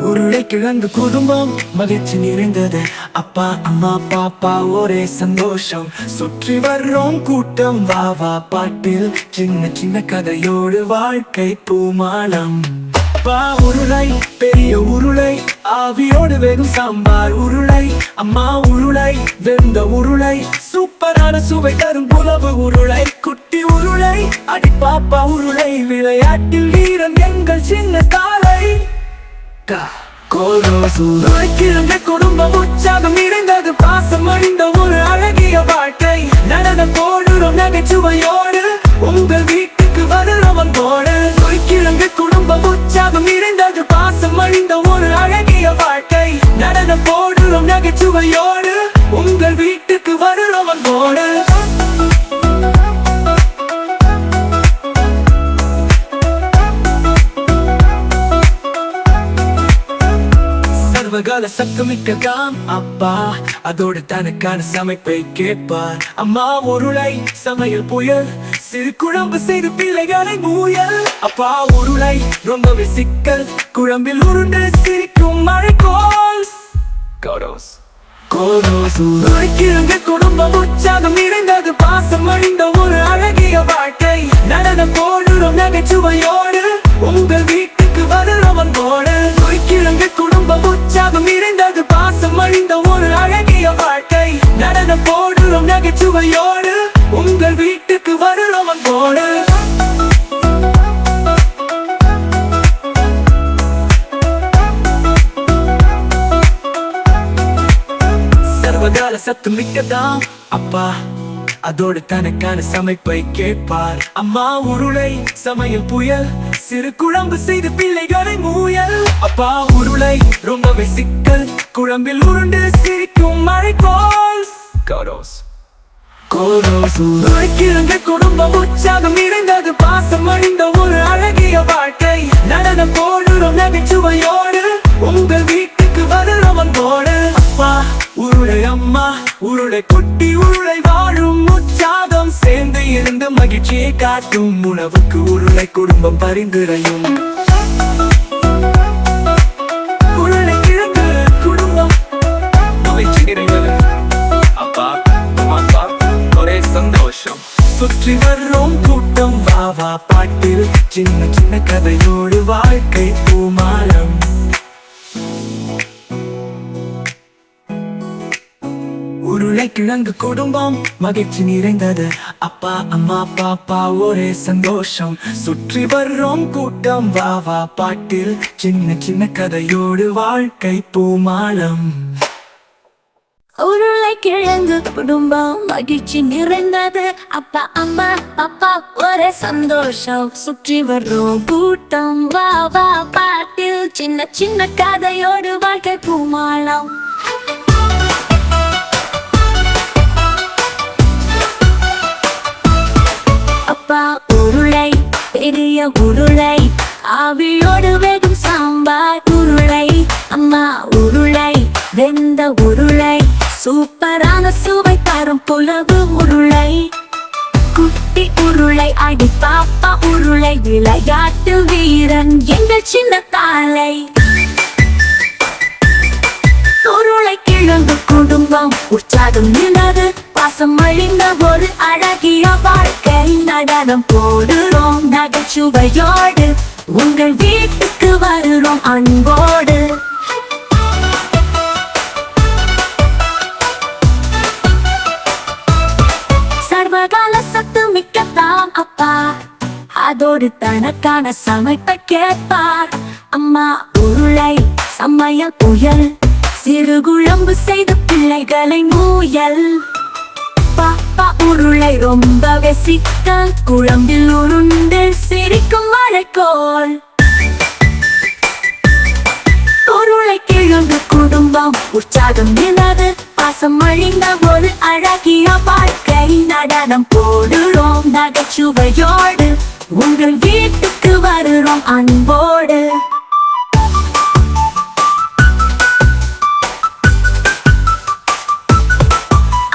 உருளைக்கிழங்கு குடும்பம் மகிழ்ச்சி நிறைந்தது. அப்பா அம்மா பாப்பா ஒரே சந்தோஷம். சுற்றி வர்றோம் கூட்டம் வா வா பாட்டில் சின்ன சின்ன கதையோடு வாழ்க்கை பூமாலம். அப்பா உருளை பெரிய உருளை, ஆவியோடு வேகும் சாம்பார் உருளை. அம்மா உருளை வெந்த உருளை, சூப்பரான சுவை தரும் புலவு உருளை. குட்டி உருளை அடி பாப்பா உருளை, விளையாட்டில் வீரன் எங்கள் சின்ன தாளை. உருளைக்கிழங்கு குடும்பம் உற்சாகம் நிறைந்தது. பாசம் அழிந்த ஒரு அழகிய வாழ்க்கை. நடனம் போடுறோம் நகைச்சுவையோடு, உங்கள் வீட்டுக்கு வருகிறோம் அன்போடு. உருளைக்கிழங்கு குடும்பம் உற்சாகம் நிறைந்தது. பாசம் அழிந்த ஒரு அழகிய வாழ்க்கை. நடனம் போடுறோம் நகைச்சுவையோடு, உங்கள் வீட்டுக்கு வருகிறோம் அன்போடு. சர்வகால சத்தமிக்க காம் அப்பா, அதோடு தனக்கான சமைப்பை கேட்பார். அம்மா உருளை சமையல் புயல், சிறு குழம்பு செய்து பிள்ளைகளை முயல். அப்பா உருளை ரொம்பவே சிக்கல், குழம்பில் உருண்டு சிரிக்கும் மழைக்கோள். உருளைக்கிழங்கு குடும்பம் உற்சாகம் நிறைந்தது. பாசம் அழிந்த ஒரு அழகிய வாழ்க்கை. நடனம் போடுறோம் நகைச்சுவையோடு, உங்கள் வீட்டுக்கு வருகிறோம் அன்போடு. உருளைக்கிழங்கு குடும்பம் உற்சாகம் நிறைந்தது. பாசம் அழிந்த ஒரு அழகிய வாழ்க்கை. நடனம் போடுறோம் நகைச்சுவையோடு, உங்கள் வீட்டுக்கு வருகிறோம் அன்போடு. சர்வகால சத்தமிக்கதாம் அப்பா, அதோடு தனக்கான சமைப்பை கேட்பார். அம்மா உருளை சமையல் புயல், சிறு குழம்பு செய்து பிள்ளைகளை முயல். அப்பா உருளை ரொம்பவே சிக்கல், குழம்பில் உருண்டு சிரிக்கும் மழைக்கோள். உருளைக்கிழங்கு குடும்பம் உற்சாகம் நிறைந்தது. பாசம் அழிந்த ஒரு அழகிய வாழ்க்கை. நடனம் போடுறோம் நகைச்சுவையோடு, உங்கள் வீட்டுக்கு வருகிறோம் அன்போடு. அப்பா உருளை அம்மா உருளை, குட்டி உருளை வாழும் உற்சாகம். சேர்ந்து இருந்து மகிழ்ச்சியை காட்டும் உணவுக்கு உருளை குடும்பம் பரிந்துரையும். உருளைக்கிழங்கு குடும்பம் மகிழ்ச்சி நிறைந்தது. அப்பா அம்மா ஒரே சந்தோஷம். சுற்றி வர்றோம் கூட்டம் வா வா பாட்டில் சின்ன சின்ன கதையோடு வாழ்க்கை பூமாலம். உருளைக்கிழங்கு குடும்பம் மகிழ்ச்சி நிறைந்தது. அப்பா அம்மா பாப்பா ஒரே சந்தோஷம். சுற்றி வர்றோம் கூட்டம் வா வா பாட்டில் சின்ன சின்ன கதையோடு வாழ்க்கை பூமாலம். உருளைக்கிழங்கு குடும்பம் மகிழ்ச்சி நிறைந்தது. அப்பா அம்மா பாப்பா ஒரே சந்தோஷம். சுற்றி வர்றோம் கூட்டம் வா வா பாட்டில் சின்ன சின்ன கதையோடு வாழ்க்கை பூமாலம். அப்பா உருளை பெரிய உருளை, ஆவியோடு வேகும் சாம்பார் உருளை. அம்மா உருளை வெந்த உருளை, சூப்பரான சுவை தரும் புலவு உருளை. குட்டி உருளை அடி பாப்பா உருளை, விளையாட்டில் வீரன் எங்கள் சின்ன தாளை. உருளைக்கிழங்கு குடும்பம் உற்சாகம் நிறைந்தது. பாசம் அழிந்த ஒரு அழகிய வாழ்க்கை. நடனம் போடுறோம் நகைச்சுவையோடு, உங்கள் வீட்டுக்கு வருகிறோம் அன்போடு. சர்வகால சத்தமிக்கதாம் அப்பா, அதோடு தனக்கான சமைப்பை கேட்பார். அம்மா உருளை சமையல் புயல், சிறு குழம்பு செய்த பிள்ளைகளை முயல். பாப்பா உருளை ரொம்பவே சிக்கல், குழம்பில் உருண்டு சிரிக்கும் மழைக்கோள். உருளைக்கிழங்கு குடும்பம் உற்சாகம் நிறைந்தது. பாசம் அழிந்த ஒரு அழகிய வாழ்க்கை. நடனம் போடுறோம் நகைச்சுவையோடு, உங்கள் வீட்டுக்கு வருகிறோம் அன்போடு.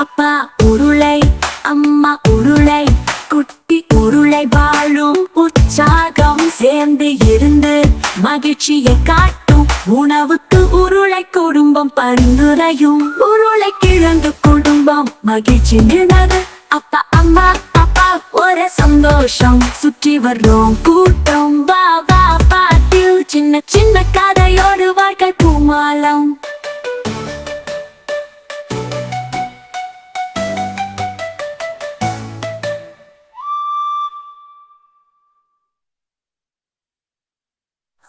அப்பா அப்பா உருளை அம்மா உருளை குட்டி உருளை வாழும் உற்சாகம் சேர்ந்து இருந்து மகிழ்ச்சியை காட்டும் உணவுக்கு உருளை குடும்பம் பரிந்துரையும் உருளை கிழங்கு குடும்பம் மகிழ்ச்சி நிறைந்தது அப்பா அம்மா அப்பா ஒரே சந்தோஷம் சுற்றி வர்றோம் கூட்டம் வா வா பாட்டில் சின்ன சின்ன கதையோடு வாழ்க்கை பூமாலம்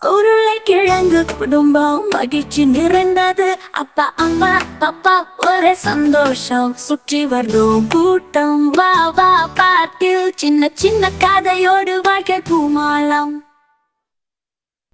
உருளைக்கிழங்கு குடும்பம் மகிழ்ச்சி நிறைந்தது அப்பா அம்மா அப்பா ஒரே சந்தோஷம் சுற்றி வர்றோம் கூட்டம் வா வா பாட்டில் சின்ன சின்ன கதையோடு வாழ்க்கை பூமாலம்